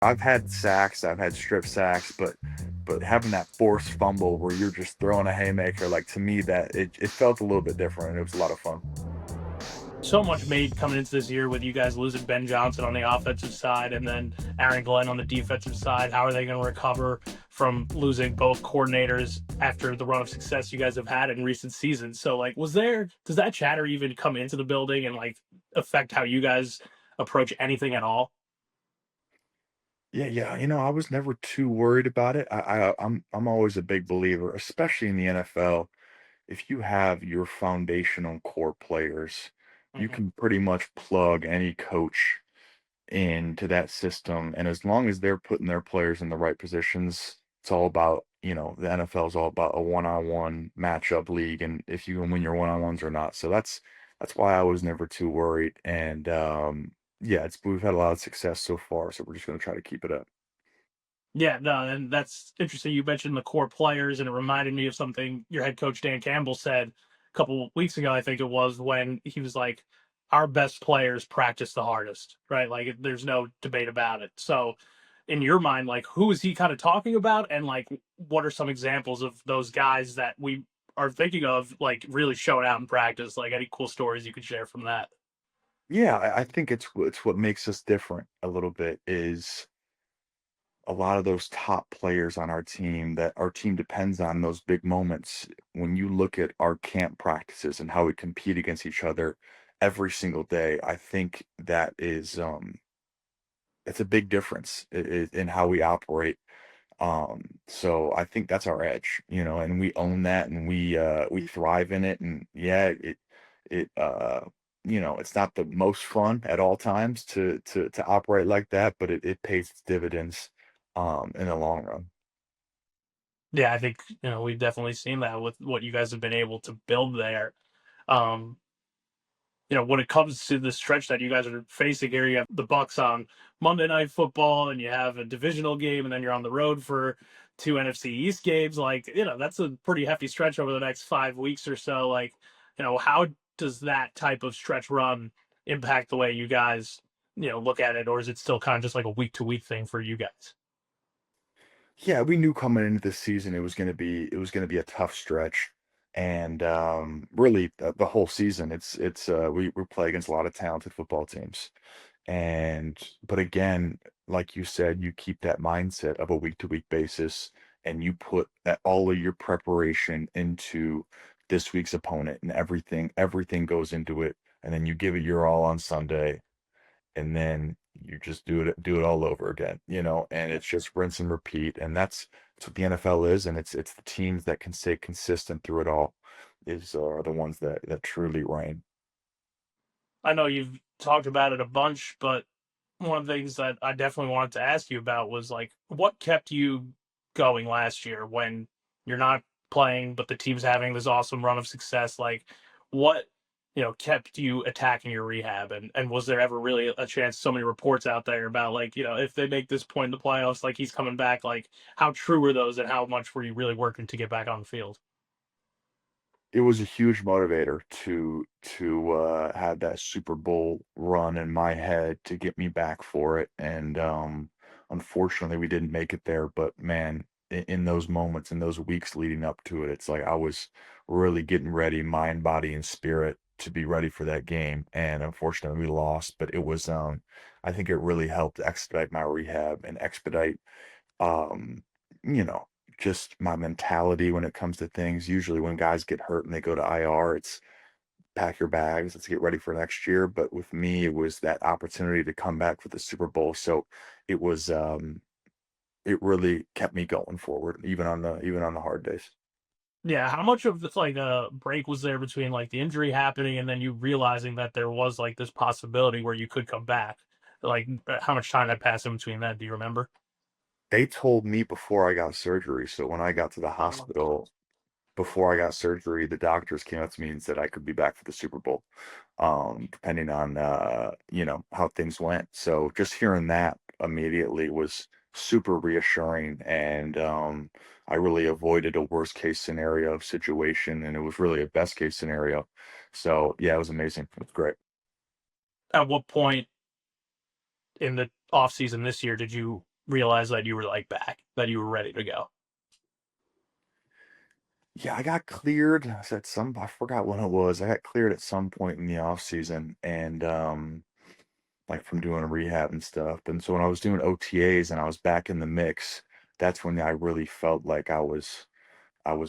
I've had sacks, I've had strip sacks, but having that forced fumble where you're just throwing a haymaker, like to me that it felt a little bit different and it was a lot of fun. So much made coming into this year with you guys losing Ben Johnson on the offensive side and then Aaron Glenn on the defensive side. How are they going to recover from losing both coordinators after the run of success you guys have had in recent seasons? So, like, does that chatter even come into the building and like affect how you guys approach anything at all? Yeah, yeah, I was never too worried about it. I'm always a big believer, especially in the NFL. If you have your foundational core players, you Mhm. can pretty much plug any coach into that system. And as long as they're putting their players in the right positions, it's all about, the NFL is all about a one-on-one matchup league, and if you can win your one-on-ones or not. So that's why I was never too worried. And yeah, we've had a lot of success so far, so we're just gonna try to keep it up. Yeah, no, and that's interesting. You mentioned the core players, and it reminded me of something your head coach Dan Campbell said a couple weeks ago. I think it was when he was like, "Our best players practice the hardest," right? Like, there's no debate about it. So, in your mind, like, who is he kind of talking about, and like, what are some examples of those guys that we are thinking of, like, really showing out in practice? Like, any cool stories you could share from that? Yeah, I think it's what makes us different a little bit is a lot of those top players on our team that our team depends on those big moments. When you look at our camp practices and how we compete against each other every single day, I think that is it's a big difference in how we operate. So I think that's our edge, and we own that and we thrive in it. And yeah, it it's not the most fun at all times to operate like that, but it pays its dividends in the long run. Yeah, I think we've definitely seen that with what you guys have been able to build there. Um, when it comes to the stretch that you guys are facing here, you have the Bucks on Monday Night Football, and you have a divisional game, and then you're on the road for two NFC East games. Like, that's a pretty hefty stretch over the next 5 weeks or so. Like, how does that type of stretch run impact the way you guys, look at it, or is it still kind of just like a week to week thing for you guys? Yeah, we knew coming into this season it was gonna be a tough stretch, and really the whole season. We play against a lot of talented football teams, and but again, like you said, you keep that mindset of a week to week basis, and you put all of your preparation into this week's opponent, and everything goes into it, and then you give it your all on Sunday, and then you just do it all over again, and it's just rinse and repeat, and that's what the NFL is, and it's the teams that can stay consistent through it all is are the ones that truly reign. I know you've talked about it a bunch, but one of the things that I definitely wanted to ask you about was like what kept you going last year when you're not playing, but the team's having this awesome run of success. Like what kept you attacking your rehab, and was there ever really a chance? So many reports out there about like if they make this point in the playoffs, like he's coming back. Like how true were those, and how much were you really working to get back on the field? It was a huge motivator to have that Super Bowl run in my head to get me back for it, and unfortunately we didn't make it there. But man, in those moments, in those weeks leading up to it, it's like I was really getting ready, mind, body, and spirit, to be ready for that game. And unfortunately, we lost. But I think it really helped expedite my rehab and expedite um, you know, just my mentality when it comes to things. Usually when guys get hurt and they go to IR, it's pack your bags, let's get ready for next year. But with me, it was that opportunity to come back for the Super Bowl. So it was it really kept me going forward, even on the hard days. Yeah, how much of this like break was there between like the injury happening and then you realizing that there was like this possibility where you could come back? Like how much time had passed in between that? Do you remember? They told me before I got surgery. So when I got to the hospital before I got surgery, the doctors came up to me and said I could be back for the Super Bowl, depending on how things went. So just hearing that immediately was super reassuring, and I really avoided a worst case scenario situation, and it was really a best case scenario. So yeah, it was amazing. It was great. At what point in the off season this year did you realize that you were like back, that you were ready to go? Yeah, I got cleared. I forgot when it was. I got cleared at some point in the off season and like from doing rehab and stuff. And so when I was doing OTAs and I was back in the mix, that's when I really felt like I was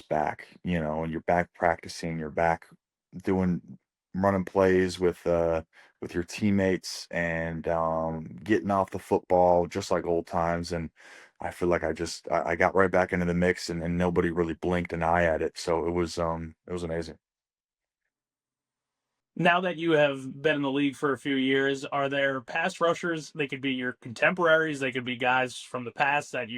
back, and you're back practicing, you're back doing running plays with your teammates and getting off the football just like old times. And I feel like I got right back into the mix and nobody really blinked an eye at it. So it was amazing. Now that you have been in the league for a few years, are there pass rushers? They could be your contemporaries. They could be guys from the past that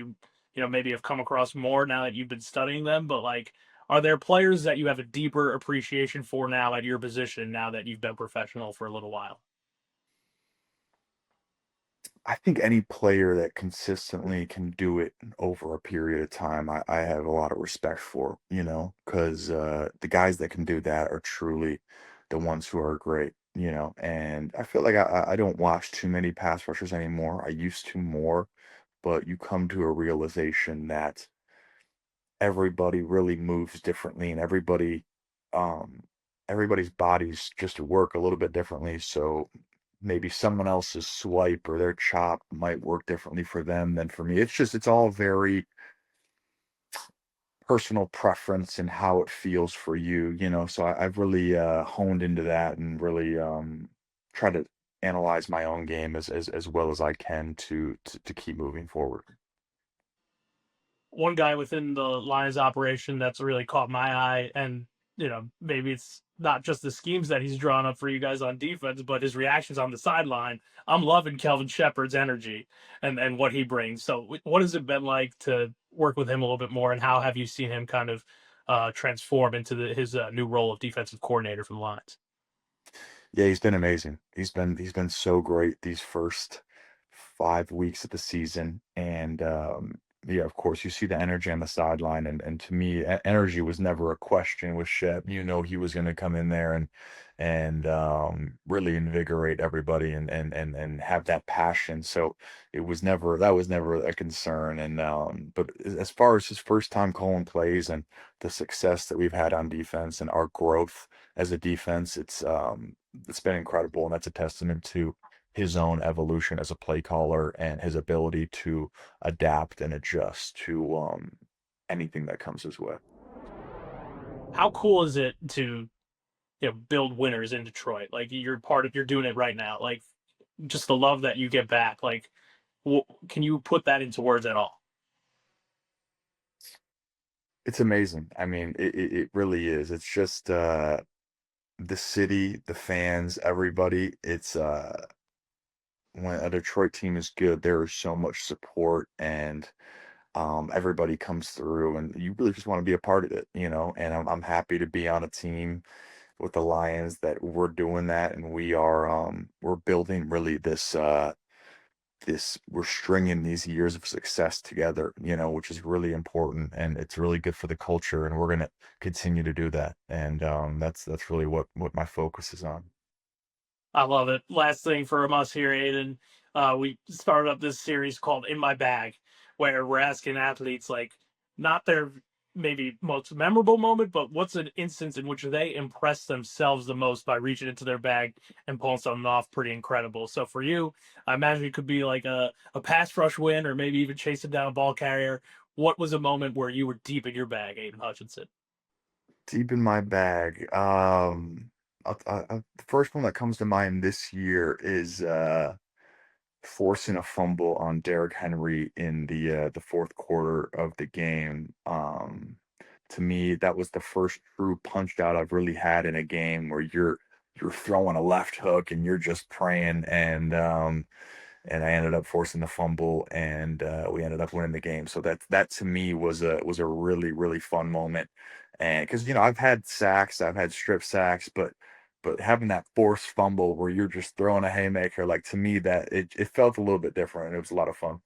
maybe have come across more now that you've been studying them. But like, are there players that you have a deeper appreciation for now at your position now that you've been professional for a little while? I think any player that consistently can do it over a period of time, I have a lot of respect for, because the guys that can do that are truly the ones who are great, and I feel like I don't watch too many pass rushers anymore. I used to more, but you come to a realization that everybody really moves differently and um everybody's bodies just work a little bit differently. So maybe someone else's swipe or their chop might work differently for them than for me. It's all very personal preference and how it feels for you. So I've really honed into that and really try to analyze my own game as well as I can to keep moving forward. One guy within the Lions operation that's really caught my eye, and maybe it's not just the schemes that he's drawn up for you guys on defense, but his reactions on the sideline. I'm loving Kelvin Shepard's energy and what he brings. So, what has it been like to work with him a little bit more, and how have you seen him kind of transform into his new role of defensive coordinator for the Lions? Yeah, he's been amazing. He's been so great these first 5 weeks of the season, and yeah, of course, you see the energy on the sideline, and to me, energy was never a question with Shep. He was going to come in there and really invigorate everybody and have that passion. So that was never a concern. And but as far as his first time calling plays and the success that we've had on defense and our growth as a defense, it's been incredible, and that's a testament to his own evolution as a play caller and his ability to adapt and adjust to anything that comes his way. How cool is it to build winners in Detroit? Like you're doing it right now. Like just the love that you get back. Like, can you put that into words at all? It's amazing. I mean, it really is. It's just the city, the fans, everybody. It's when a Detroit team is good, there is so much support and everybody comes through and you really just want to be a part of it. And I'm happy to be on a team with the Lions that we're doing that and we're building really this we're stringing these years of success together, which is really important and it's really good for the culture and we're gonna continue to do that. And that's really what my focus is on. I love it. Last thing from us here, Aiden. We started up this series called "In My Bag," where we're asking athletes like not their maybe most memorable moment, but what's an instance in which they impressed themselves the most by reaching into their bag and pulling something off pretty incredible. So for you, I imagine it could be like a pass rush win, or maybe even chasing down a ball carrier. What was a moment where you were deep in your bag, Aiden Hutchinson? Deep in my bag. The first one that comes to mind this year is forcing a fumble on Derrick Henry in the fourth quarter of the game. To me, that was the first true punch out I've really had in a game where you're throwing a left hook and you're just praying and I ended up forcing the fumble and we ended up winning the game. So that to me was a really really fun moment. And because I've had sacks, I've had strip sacks, but having that forced fumble where you're just throwing a haymaker, like to me that it felt a little bit different. It was a lot of fun.